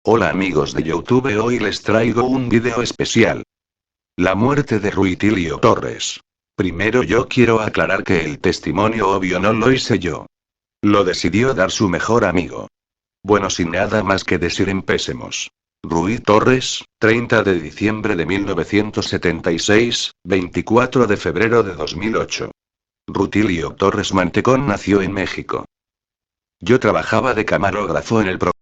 Hola amigos de YouTube, hoy les traigo un video especial. La muerte de Ruitilio Torres. Primero yo quiero aclarar que el testimonio obvio no lo hice yo. Lo decidió dar su mejor amigo. Bueno, sin nada más que decir, empecemos. Rui Torres, 30 de diciembre de 1976, 24 de febrero de 2008. Rutilio Torres Mantecón nació en México. Yo trabajaba de camarógrafo en el programa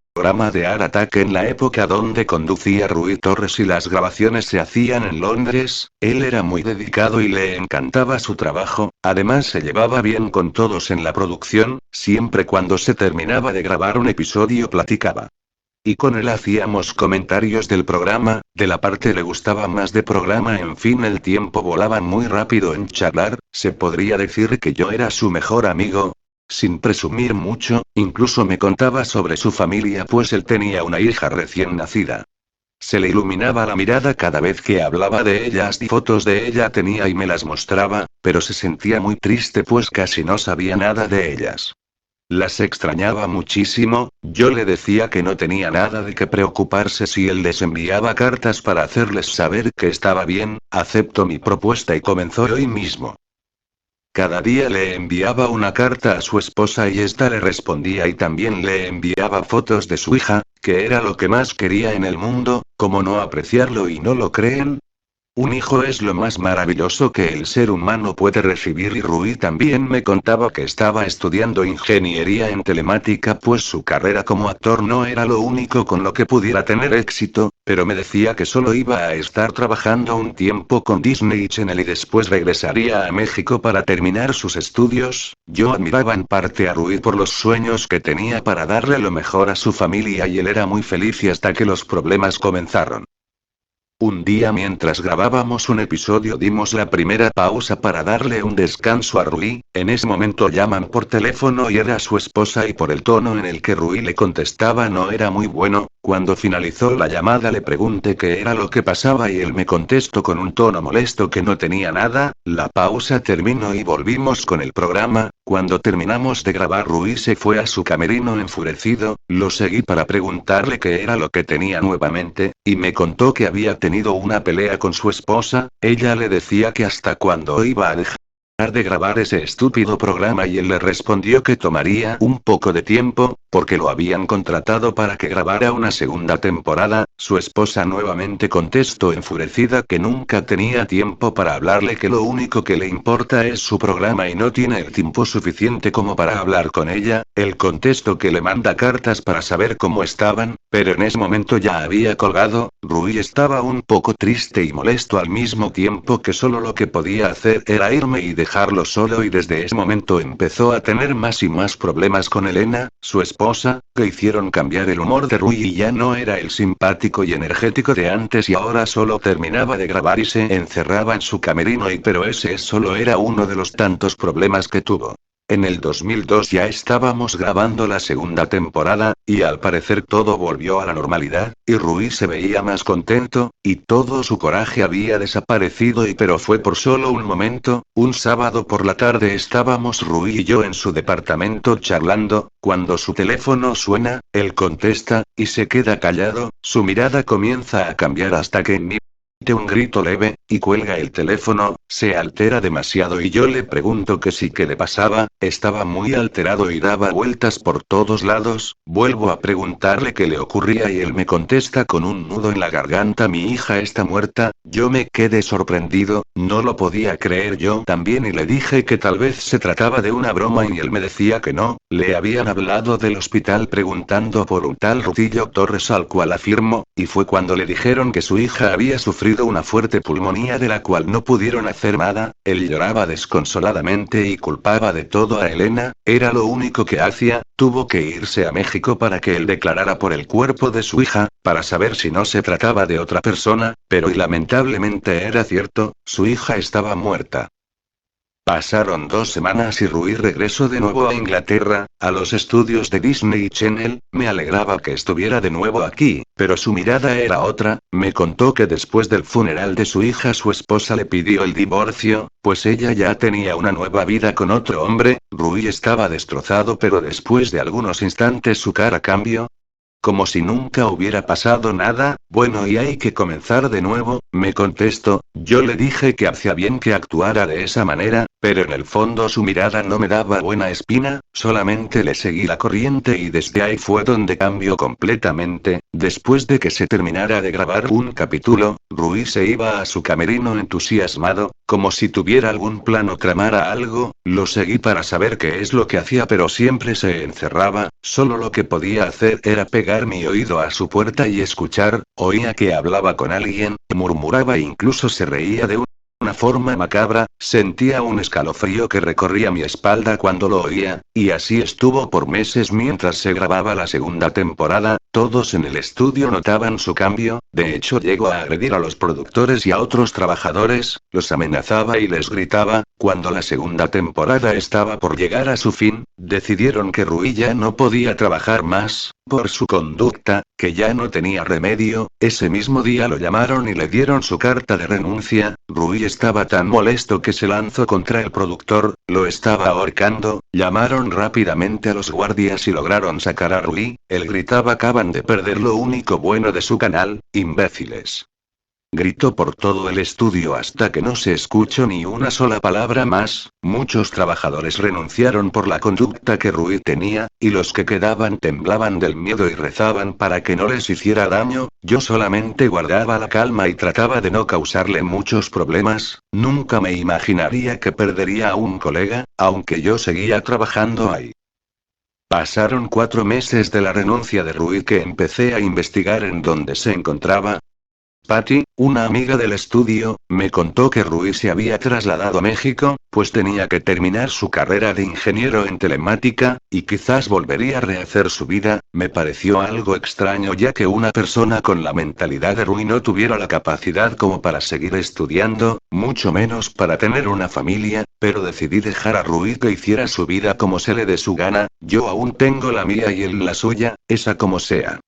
de Art Attack en la época donde conducía Rui Torres y las grabaciones se hacían en Londres. Él era muy dedicado y le encantaba su trabajo, además se llevaba bien con todos en la producción, siempre cuando se terminaba de grabar un episodio platicaba. Y con él hacíamos comentarios del programa, de la parte le gustaba más de programa, en fin, el tiempo volaba muy rápido en charlar. Se podría decir que yo era su mejor amigo. Sin presumir mucho, incluso me contaba sobre su familia, pues él tenía una hija recién nacida. Se le iluminaba la mirada cada vez que hablaba de ellas y fotos de ella tenía y me las mostraba, pero se sentía muy triste pues casi no sabía nada de ellas. Las extrañaba muchísimo. Yo le decía que no tenía nada de qué preocuparse si él les enviaba cartas para hacerles saber que estaba bien. Aceptó mi propuesta y comenzó hoy mismo. Cada día le enviaba una carta a su esposa y ésta le respondía, y también le enviaba fotos de su hija, que era lo que más quería en el mundo. ¿Cómo no apreciarlo y no lo creen? Un hijo es lo más maravilloso que el ser humano puede recibir, y Rui también me contaba que estaba estudiando ingeniería en telemática, pues su carrera como actor no era lo único con lo que pudiera tener éxito, pero me decía que solo iba a estar trabajando un tiempo con Disney Channel y después regresaría a México para terminar sus estudios. Yo admiraba en parte a Rui por los sueños que tenía para darle lo mejor a su familia y él era muy feliz, y hasta que los problemas comenzaron. Un día mientras grabábamos un episodio dimos la primera pausa para darle un descanso a Rui. En ese momento llaman por teléfono y era su esposa, y por el tono en el que Rui le contestaba no era muy bueno. Cuando finalizó la llamada le pregunté qué era lo que pasaba y él me contestó con un tono molesto que no tenía nada. La pausa terminó y volvimos con el programa. Cuando terminamos de grabar Rui se fue a su camerino enfurecido. Lo seguí para preguntarle qué era lo que tenía nuevamente, y me contó que había tenido una pelea con su esposa. Ella le decía que hasta cuándo iba a dejar de grabar ese estúpido programa y él le respondió que tomaría un poco de tiempo, porque lo habían contratado para que grabara una segunda temporada. Su esposa nuevamente contestó enfurecida que nunca tenía tiempo para hablarle, que lo único que le importa es su programa y no tiene el tiempo suficiente como para hablar con ella. Él contestó que le manda cartas para saber cómo estaban, pero en ese momento ya había colgado. Rui estaba un poco triste y molesto al mismo tiempo, que solo lo que podía hacer era irme y dejarlo solo, y desde ese momento empezó a tener más y más problemas con Elena, su esposa, que hicieron cambiar el humor de Rui y ya no era el simpático y energético de antes, y ahora solo terminaba de grabar y se encerraba en su camerino, pero ese solo era uno de los tantos problemas que tuvo. En el 2002 ya estábamos grabando la segunda temporada, y al parecer todo volvió a la normalidad, y Rui se veía más contento, y todo su coraje había desaparecido, pero fue por solo un momento. Un sábado por la tarde estábamos Rui y yo en su departamento charlando, cuando su teléfono suena. Él contesta, y se queda callado. Su mirada comienza a cambiar hasta que emite un grito leve, y cuelga el teléfono. Se altera demasiado y yo le pregunto que sí, qué le pasaba. Estaba muy alterado y daba vueltas por todos lados. Vuelvo a preguntarle qué le ocurría y él me contesta con un nudo en la garganta: mi hija está muerta. Yo me quedé sorprendido, no lo podía creer yo también, y le dije que tal vez se trataba de una broma y él me decía que no. Le habían hablado del hospital preguntando por un tal Rutilio Torres, al cual afirmó, y fue cuando le dijeron que su hija había sufrido una fuerte pulmonía de la cual no pudieron hacer nada. Él lloraba desconsoladamente y culpaba de todo a Elena, era lo único que hacía. Tuvo que irse a México para que él declarara por el cuerpo de su hija, para saber si no se trataba de otra persona, pero y lamentablemente era cierto, su hija estaba muerta. Pasaron 2 semanas y Rui regresó de nuevo a Inglaterra, a los estudios de Disney Channel. Me alegraba que estuviera de nuevo aquí, pero su mirada era otra. Me contó que después del funeral de su hija su esposa le pidió el divorcio, pues ella ya tenía una nueva vida con otro hombre. Rui estaba destrozado, pero después de algunos instantes su cara cambió. Como si nunca hubiera pasado nada. Bueno, y hay que comenzar de nuevo, me contestó. Yo le dije que hacía bien que actuara de esa manera, pero en el fondo su mirada no me daba buena espina, solamente le seguí la corriente y desde ahí fue donde cambió completamente. Después de que se terminara de grabar un capítulo, Rui se iba a su camerino entusiasmado, como si tuviera algún plan o tramara algo. Lo seguí para saber qué es lo que hacía, pero siempre se encerraba. Solo lo que podía hacer era pegar mi oído a su puerta y escuchar. Oía que hablaba con alguien, murmuraba e incluso se reía de una forma macabra. Sentía un escalofrío que recorría mi espalda cuando lo oía, y así estuvo por meses mientras se grababa la segunda temporada. Todos en el estudio notaban su cambio, de hecho llegó a agredir a los productores y a otros trabajadores, los amenazaba y les gritaba. Cuando la segunda temporada estaba por llegar a su fin, decidieron que Rui ya no podía trabajar más, por su conducta, que ya no tenía remedio. Ese mismo día lo llamaron y le dieron su carta de renuncia. Rui estaba tan molesto que se lanzó contra el productor, lo estaba ahorcando. Llamaron rápidamente a los guardias y lograron sacar a Rui. Él gritaba: acaban de perder lo único bueno de su canal, imbéciles. Gritó por todo el estudio hasta que no se escuchó ni una sola palabra más. Muchos trabajadores renunciaron por la conducta que Rui tenía, y los que quedaban temblaban del miedo y rezaban para que no les hiciera daño. Yo solamente guardaba la calma y trataba de no causarle muchos problemas. Nunca me imaginaría que perdería a un colega, aunque yo seguía trabajando ahí. Pasaron 4 meses de la renuncia de Rui que empecé a investigar en dónde se encontraba. Patty, una amiga del estudio, me contó que Rui se había trasladado a México, pues tenía que terminar su carrera de ingeniero en telemática, y quizás volvería a rehacer su vida. Me pareció algo extraño ya que una persona con la mentalidad de Rui no tuviera la capacidad como para seguir estudiando, mucho menos para tener una familia, pero decidí dejar a Rui que hiciera su vida como se le dé su gana. Yo aún tengo la mía y él la suya, esa como sea.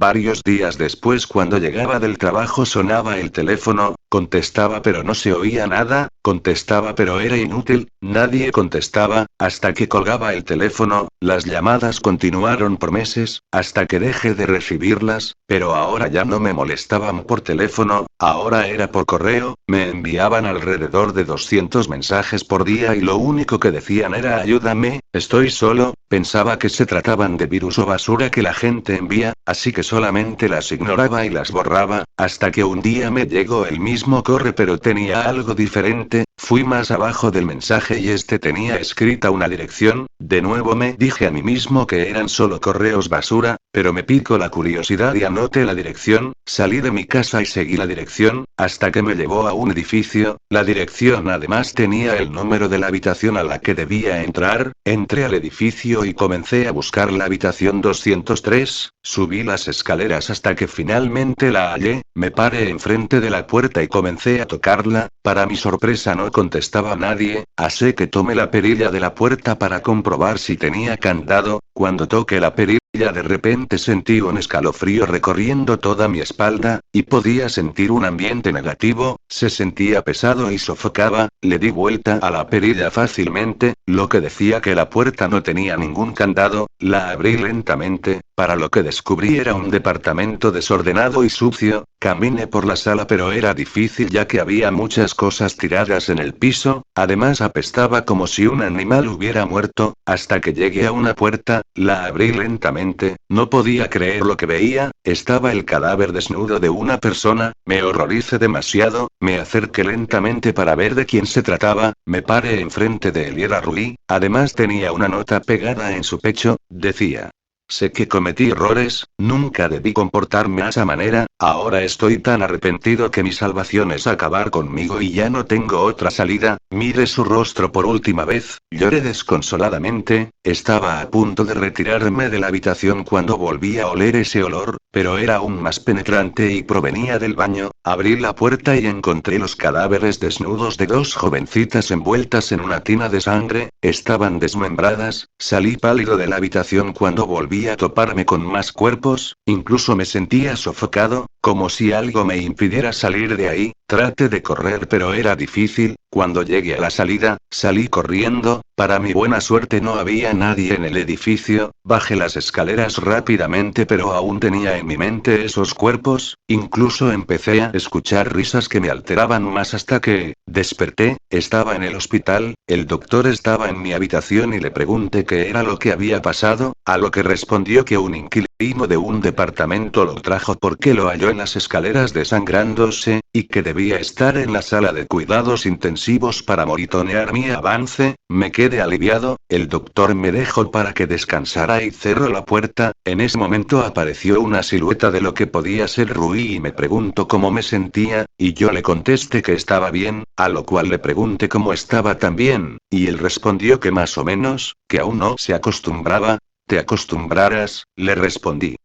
Varios días después, cuando llegaba del trabajo, sonaba el teléfono, contestaba pero no se oía nada, contestaba pero era inútil, nadie contestaba. Hasta que colgaba el teléfono. Las llamadas continuaron por meses, hasta que dejé de recibirlas, pero ahora ya no me molestaban por teléfono, ahora era por correo. Me enviaban alrededor de 200 mensajes por día y lo único que decían era: ayúdame, estoy solo. Pensaba que se trataban de virus o basura que la gente envía, así que solamente las ignoraba y las borraba, hasta que un día me llegó el mismo correo pero tenía algo diferente. Fui más abajo del mensaje y este tenía escrita una dirección. De nuevo me dije a mí mismo que eran solo correos basura, pero me picó la curiosidad y anoté la dirección. Salí de mi casa y seguí la dirección, hasta que me llevó a un edificio. La dirección además tenía el número de la habitación a la que debía entrar. Entré al edificio y comencé a buscar la habitación 203, subí las escaleras hasta que finalmente la hallé. Me paré enfrente de la puerta y comencé a tocarla. Para mi sorpresa no contestaba nadie, así que tomé la perilla de la puerta para comprobar si tenía candado. Cuando toqué la perilla, de repente sentí un escalofrío recorriendo toda mi espalda, y podía sentir un ambiente negativo. Se sentía pesado y sofocaba. Le di vuelta a la perilla fácilmente, lo que decía que la puerta no tenía ningún candado. La abrí lentamente, para lo que descubrí era un departamento desordenado y sucio. Caminé por la sala pero era difícil ya que había muchas cosas tiradas en el piso, además apestaba como si un animal hubiera muerto. Hasta que llegué a una puerta, la abrí lentamente. No podía creer lo que veía. Estaba el cadáver desnudo de una persona. Me horroricé demasiado. Me acerqué lentamente para ver de quién se trataba. Me paré enfrente de él y era Rui. Además tenía una nota pegada en su pecho. Decía: sé que cometí errores, nunca debí comportarme de esa manera, ahora estoy tan arrepentido que mi salvación es acabar conmigo y ya no tengo otra salida. Miré su rostro por última vez, lloré desconsoladamente. Estaba a punto de retirarme de la habitación cuando volví a oler ese olor, pero era aún más penetrante y provenía del baño. Abrí la puerta y encontré los cadáveres desnudos de 2 jovencitas envueltas en una tina de sangre, estaban desmembradas. Salí pálido de la habitación cuando volví a toparme con más cuerpos, incluso me sentía sofocado. como si algo me impidiera salir de ahí. Traté de correr pero era difícil. Cuando llegué a la salida, salí corriendo. Para mi buena suerte no había nadie en el edificio. Bajé las escaleras rápidamente pero aún tenía en mi mente esos cuerpos. Incluso empecé a escuchar risas que me alteraban más hasta que desperté. Estaba en el hospital. El doctor estaba en mi habitación y le pregunté qué era lo que había pasado, a lo que respondió que un inquilino de un departamento lo trajo porque lo halló en las escaleras desangrándose, y que debía estar en la sala de cuidados intensivos para monitorear mi avance. Me quedé aliviado. El doctor me dejó para que descansara y cerró la puerta. En ese momento apareció una silueta de lo que podía ser Rui y me preguntó cómo me sentía, y yo le contesté que estaba bien, a lo cual le pregunté cómo estaba también, y él respondió que más o menos, que aún no se acostumbraba. ¿Te acostumbrarás?, le respondí.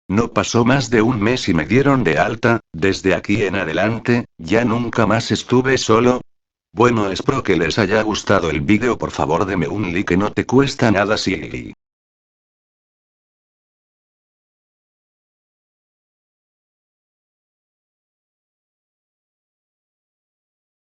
No pasó más de un mes y me dieron de alta. Desde aquí en adelante, ya nunca más estuve solo. Bueno, espero que les haya gustado el vídeo. Por favor, deme un like, que no te cuesta nada. Si